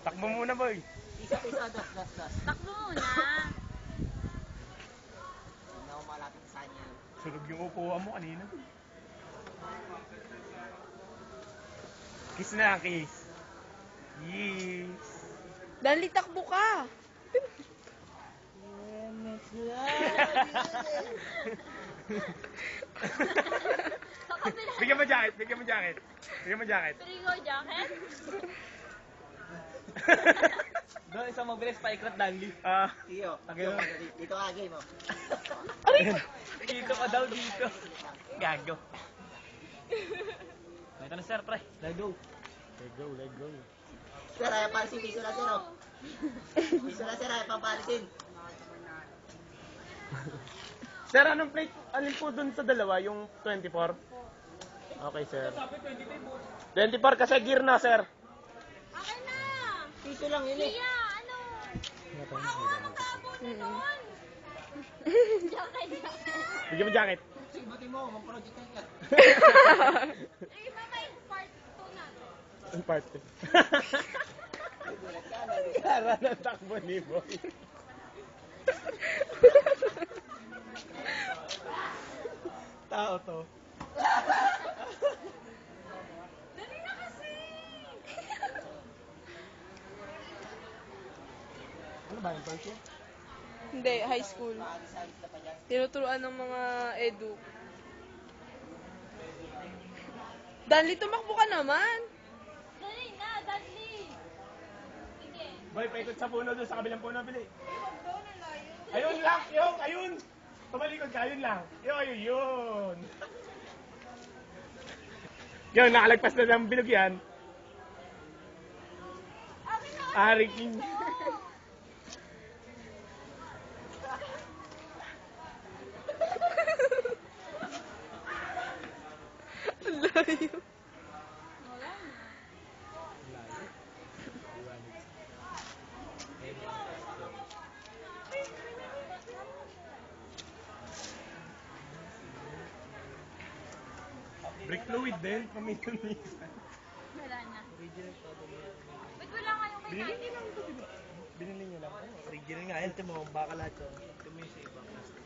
Takbo muna, boy. Isa, das. Takbo muna. Hindi ako malapit sa kanya. Sunog yung upuan mo kanina. Kiss na, kiss. Yes. Dali, takbo ka. Bigyan mo jacket, bigyan mo jacket. Bigyan mo jacket. Trigo jacket? Doon, isang mabilis paikot Danley. Tiyo, Again. dito ka, game mo. Dito ka daw, dito. Gago. Ito na sir, pre. Let's go. Let go. Sir, ayaw palisin. Piso na, sir, oh. Piso na, sir, ayaw papalisin. Sir, anong plate? Alin po dun sa dalawa? Yung 24? Okay, sir. 24 kasi gear na, sir. Akin na! Piso lang yun, eh. Tia, ano? Ano ka po na doon? Jacket. Bigyan mo jacket. Sige, buti mo, mag-project ka. Eh, mamay, part 2 na. Ang parte. Kara na takbo ni Boy. Tao to. Dali na kasi! Ano ba yung first year? Hindi, high school. Tinuturuan ng mga edu. Dali, tumakbo ka naman. Dali na, dali! Sige. Boy, paikot sa puno doon sa kabilang puno, Pili. Ayun lang, yung, ayun! Tumalikod ka, ayun lang. Yun. Yun, nakalagpas na ng bilog yan. Ari King. Ang layo. Brake fluid din, paminsan-minsan. Wala na. Ba't wala kayong may Binili natin? lang ito, di ba? Binili niyo lang. Original nga, ito mo, baka lahat yun. Ito mo yung sa ibang plastic.